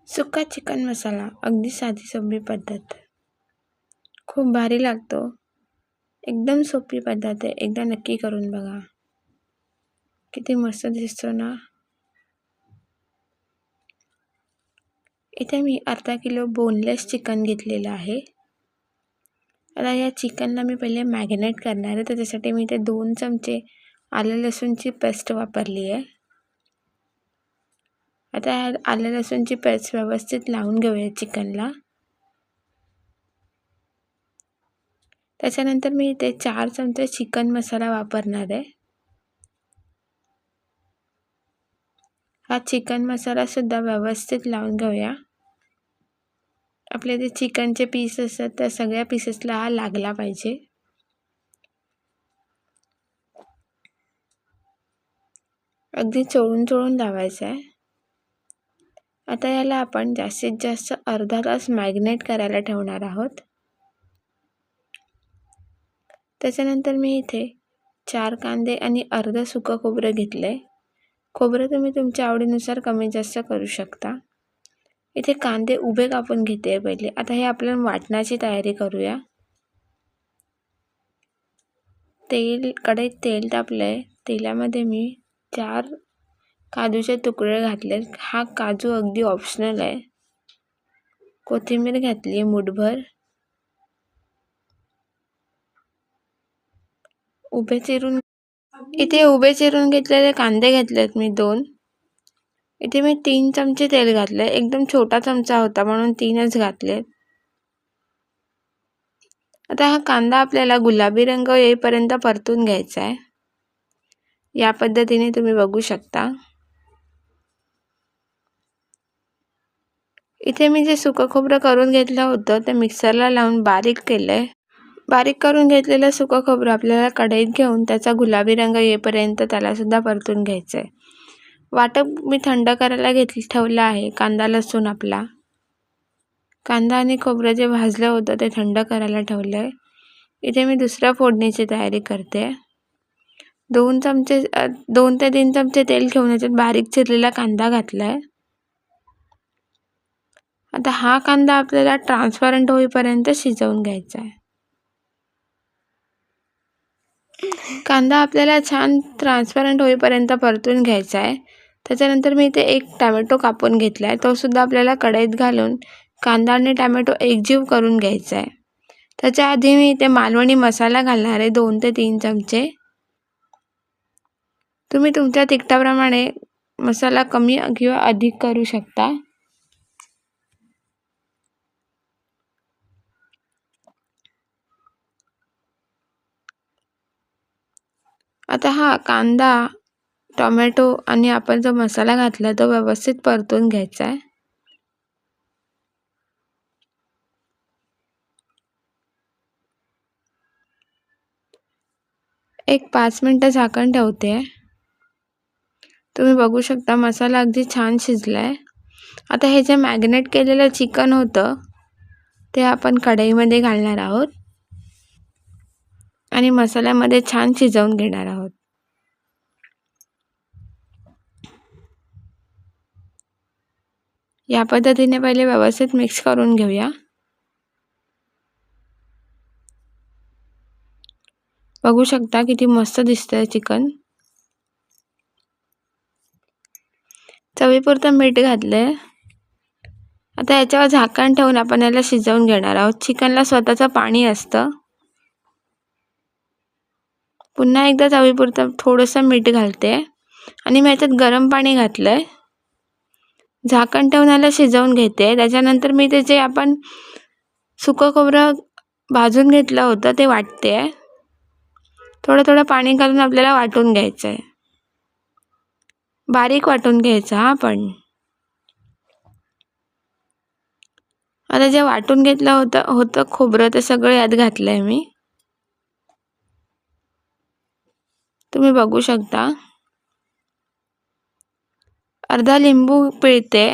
सुक्का चिकन मसाला अगदी साधी सोपी पद्धत. खूप भारी लागतो. एकदम सोपी पद्धत आहे. एकदा नक्की करून बघा. किती मस्त दिसतो ना. इथे मी अर्धा किलो बोनलेस चिकन घेतलेलं आहे. आता या चिकनला मी पहिले मॅरिनेट करणार आहे. तर त्यासाठी मी इथे 2 चमचे आलं लसूणची पेस्ट वापरली आहे. आता आलं लसूणची पेस्ट व्यवस्थित लावून घेऊया चिकनला. त्याच्यानंतर मी इथे 4 चमचे चिकन मसाला वापरणार आहे. हा चिकन मसाला सुद्धा व्यवस्थित लावून घेऊया. आपले जे चिकनचे पीस असतात त्या सगळ्या पीसेसला हा लागला पाहिजे. अगदी चोळून लावायचा आहे. आता याला आपण जास्तीत जास्त अर्धा तास मॅरिनेट करायला ठेवणार आहोत. त्याच्यानंतर मी इथे 4 कांदे आणि अर्ध सुकं खोबरं घेतलंय. खोबरं तुम्ही तुमच्या आवडीनुसार कमी जास्त करू शकता. इथे कांदे उभे कापून घेते पहिले. आता हे आपल्याला वाटण्याची तयारी करूया. कढईत तेल तापलंय. तेलामध्ये मी 4 काजूचे तुकडे घातले. हा काजू अगदी ऑप्शनल आहे. कोथिंबीर घातली मुठभर. इथे उभे चिरून घेतलेले कांदे घेतलेत मी 2. इथे मी 3 चमचे तेल घातले. एकदम छोटा चमचा होता म्हणून 3च घातले. आता हा कांदा आपल्याला गुलाबी रंग येईपर्यंत परतून घ्यायचा आहे. या पद्धतीने तुम्ही बघू शकता. इथे मी जे सुकं खोबरं करून घेतलं होतं ते मिक्सरला लावून बारीक केलंय. बारीक करून घेतलेलं सुकं खोबरं आपल्याला कढईत घेऊन त्याचा गुलाबी रंग येईपर्यंत त्याला सुद्धा परतून घ्यायचं आहे. वाटप मी थंड करायला ठेवलं आहे. कांदा लसूण आपला कांदा आणि खोबरं जे भाजलं होतं ते थंड करायला ठेवलं आहे. इथे मी दुसऱ्या फोडणीची तयारी करते. 2 ते 3 चमचे तेल घेऊन याच्यात बारीक चिरलेला कांदा घातला आहे. आता हा कांदा आपल्याला ट्रान्सपरंट होईपर्यंत शिजवून घ्यायचा आहे. कांदा आपल्याला छान ट्रान्सपरंट होईपर्यंत परतून घ्यायचा आहे. त्याच्यानंतर मी इथे 1 टोमॅटो कापून घेतला आहे. तो सुद्धा आपल्याला कढईत घालून कांदा आणि टोमॅटो एकजीव करून घ्यायचा आहे. त्याच्या आधी मी इथे मालवणी मसाला घालणार आहे 2 ते 3 चमचे. तुम्ही तुमच्या तिखटाप्रमाणे मसाला कमी किंवा अधिक करू शकता. आता हा कांदा, टोमॅटो आणि आपण जो मसाला घातला तो व्यवस्थित परतून घ्यायचा आहे. एक 5 मिनिटं झाकण ठेवते. तुम्ही बघू शकता मसाला अगदी छान शिजलाय. आता हे जे मॅरिनेट केलेलं चिकन होतं ते आपण कढईमध्ये घालणार आहोत आणि मसाल्यामध्ये छान शिजवून घेणार आहोत. या पद्धतीने पहिले व्यवस्थित मिक्स करून घेऊया. बघू शकता किती मस्त दिसतंय चिकन. चवीपुरतं मीठ घातलंय. आता याच्यावर झाकण ठेवून आपण याला शिजवून घेणार आहोत. चिकनला स्वतःचं पाणी असतं. पुन्हा एकदा चवीपुरतं थोडंसं मीठ घालते आणि मी याच्यात गरम पाणी घातलंय. झाकण ठेवून याला शिजवून घेते. त्याच्यानंतर मी ते जे आपण सुकं खोबरं भाजून घेतलं होतं ते वाटते. थोडं पाणी घालून आपल्याला वाटून घ्यायचं आहे. बारीक वाटून घ्यायचं आपण. आता जे वाटून घेतलं होतं खोबरं ते सगळं यात घातलंय मी. तुम्ही बघू शकता. अर्धा लिंबू पिळते.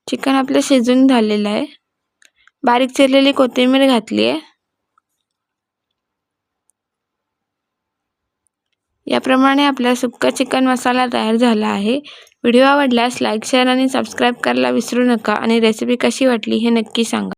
चिकन आपलं शिजून झालेलं आहे. बारीक चिरलेली कोथिंबीर घातली आहे. याप्रमाणे आपला सुक्का चिकन मसाला तयार झाला आहे. व्हिडिओ आवडल्यास लाईक, शेअर आणि सबस्क्राईब करायला विसरू नका आणि रेसिपी कशी वाटली हे नक्की सांगा.